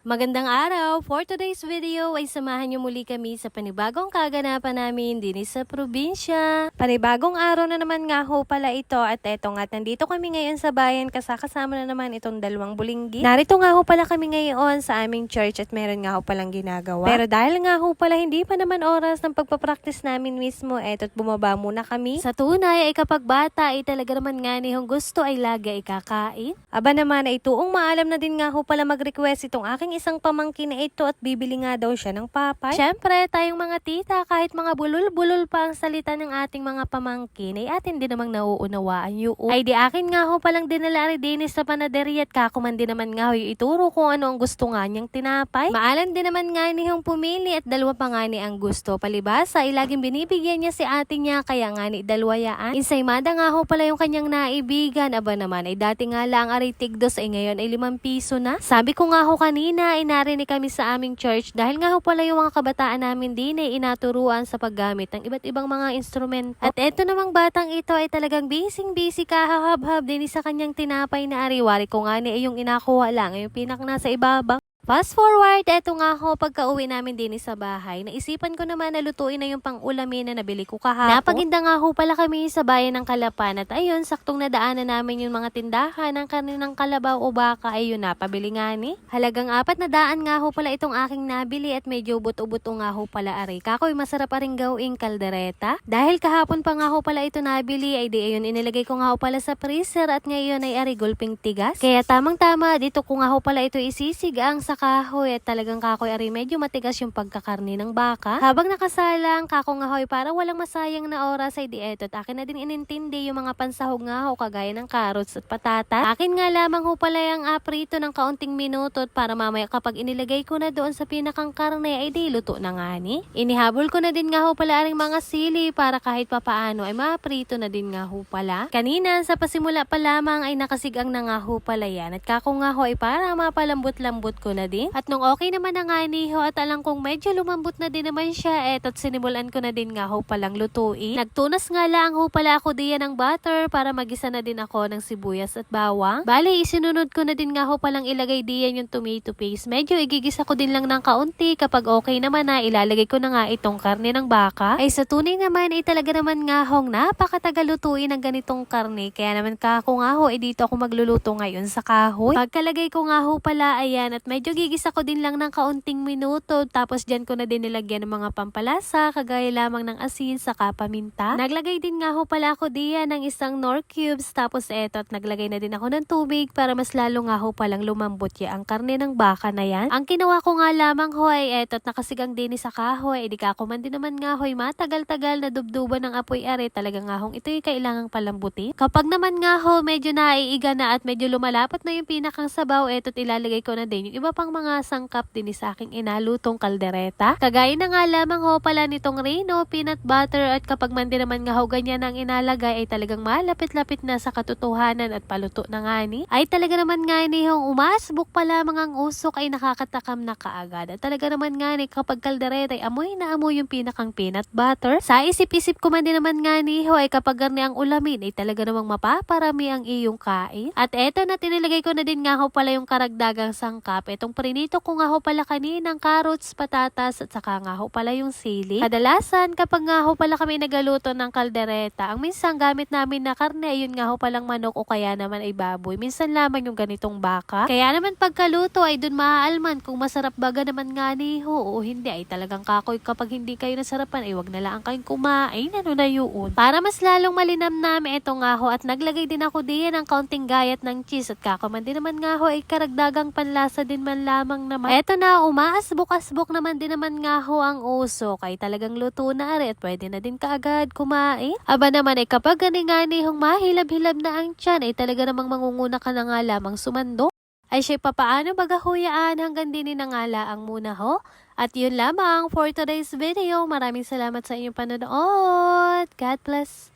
Magandang araw! For today's video ay samahan niyo muli kami sa panibagong kaganapan namin din sa probinsya. Panibagong araw na naman nga ho pala ito at eto nga nandito kami ngayon sa bayan kasama na naman itong dalawang bulinggi. Narito nga ho pala kami ngayon sa aming church at meron nga ho palang ginagawa. Pero dahil nga ho pala hindi pa naman oras ng pagpapractice namin mismo, eto't bumaba muna kami. Sa tunay ay kapag bata ay talaga naman nga niyong gusto ay lagi ay kakain. Aba naman ay tuong maalam na din nga ho pala mag-request itong aking isang pamangkin na ito at bibili nga daw siya ng papay. Syempre, tayong mga tita, kahit mga bulol-bulol pa ang salita ng ating mga pamangkin, ay atin din namang nauunawaan yun. Ay di akin nga ho palang dinala rin din sa panaderia at kakuman din naman nga ho yung ituro kung ano ang gusto nga niyang tinapay. Maalan din naman nga niyong pumili at dalawa pa nga ni ang gusto. Palibasa ay laging binibigyan niya si ate niya kaya nga ni dalawa yaan. Insaymada nga ho pala yung kanyang naibigan. Aba naman ay dati nga lang aray tigdos ay ngayon ay 5 piso na. Sabi ko nga ho kanina ay narinig kami sa aming church dahil nga ho pala yung mga kabataan namin din ay inaturuan sa paggamit ng iba't ibang mga instrumento. At eto namang batang ito ay talagang busy kahahab-hab din sa kanyang tinapay na ariwari ko nga ni ay yung inakuha lang ay yung pinak na sa ibabaw. Fast forward, eto nga ho, pagka-uwi namin din sa bahay, naisipan ko naman na lutuin na yung pang-ulamin na nabili ko kahapon. Napaginda nga ho pala kami sa bayan ng Kalapan at ayun, saktong nadaanan namin yung mga tindahan ng kaninang kalabaw o baka, ayun napabili nga ni. Halagang 4 na daan nga ho pala itong aking nabili at medyo buto-buto nga ho pala aray. Kakoy, masarap pa rin gawing kaldereta. Dahil kahapon pa nga ho pala ito nabili, ay di ayun, inilagay ko nga ho pala sa freezer at ngayon ay aray gulping tigas. Kaya tamang-tama, dito ko nga ho pala ito isisig ang sa kahoy at talagang kakoy ari medyo matigas yung pagkakarni ng baka. Habang nakasalang kako nga hoy para walang masayang na oras ay di eto at akin na din inintindi yung mga pansahog nga ho kagaya ng carrots at patatas. Akin nga lamang ho pala yung aprito ng kaunting minuto para mamaya kapag inilagay ko na doon sa pinakang karne ay di luto na nga ni. Inihabol ko na din nga ho pala aring mga sili para kahit papaano ay maaprito na din nga ho pala. Kanina sa pasimula pa lamang ay nakasigang na nga ho pala yan at kako nga ho ay para mapalambot-lambot ko na din. At nung okay naman na nga ni ho at alam kong medyo lumambot na din naman siya eto't sinimulan ko na din nga ho palang lutuin. Nagtunas nga lang ho pala ako diyan ng butter para magisa na din ako ng sibuyas at bawang. Bale, isinunod ko na din nga ho palang ilagay diyan yung tomato paste. Medyo igigisa ko din lang ng kaunti kapag okay naman na ilalagay ko na nga itong karne ng baka. Ay sa tunay naman ay talaga naman nga hong napakatagal lutuin ng ganitong karne. Kaya naman kako nga ho ay dito ako magluluto ngayon sa kahoy. Pagkalagay ko nga ho pala ayan at medyo gigisa ko din lang ng kaunting minuto tapos dyan ko na din nilagyan ng mga pampalasa kagaya lamang ng asin saka paminta. Naglagay din nga ho pala ako diyan ng isang Knorr cubes tapos eto at naglagay na din ako ng tubig para mas lalo nga ho palang lumambot ya ang karne ng baka na yan. Ang ginawa ko nga lamang ho ay eto at nakasigang din sa kahoy. Di ka man din naman nga ho ay matagal-tagal na dubduban ng apoy are talaga nga hong ito'y kailangang palambutin. Kapag naman nga ho medyo naiiga na at medyo lumalapat na yung pinakang sabaw eto at ilalagay ko na din yung iba pang mga sangkap din sa aking inalutong kaldereta. Kagaya na nga lamang ho pala nitong Reno, peanut butter at kapag man din naman nga ho ganyan ang inalagay ay talagang malapit-lapit na sa katotohanan at paluto na nga ni. Ay talaga naman nga ni hong umasbok pa lamang ang usok ay nakakatakam na kaagad. At talaga naman nga ni kapag kaldereta ay amoy na amoy yung pinakang peanut butter. Sa isip-isip ko man din naman nga ni ho ay kapag garni ang ulamin ay talaga namang mapaparami ang iyong kain. At eto na tinilagay ko na din nga ho pala yung karagdagang sangkap. Itong prinito ko nga ho pala kaninang carrots, patatas at saka nga ho pala yung sili. Kadalasan kapag nga ho pala kami nagaluto ng kaldereta, ang minsan gamit namin na karne ayun nga ho palang manok o kaya naman ay baboy. Minsan lamang yung ganitong baka. Kaya naman pagkaluto ay dun maaalman kung masarap baga naman nga ni ho o hindi ay talagang kakoy kapag hindi kayo nasarapan ay wag na lang kayong kumain ano na yun. Para mas lalong malinam namin ito nga ho at naglagay din ako diyan ng kaunting gayat ng cheese at kakuman din naman nga ho ay karagdagang panlasa din man lamang naman. Eto na, umaasbok-asbok naman din naman nga ho ang usok ay talagang luto na ari at pwede na din kaagad kumain. Aba naman ay kapag gani-gani hong mahilab-hilab na ang tiyan ay talaga namang mangunguna ka na nga lamang sumando. Ay siya papaano bagahuyaan hanggang din ang muna ho. At yun lamang for today's video. Maraming salamat sa inyong panonood. God bless.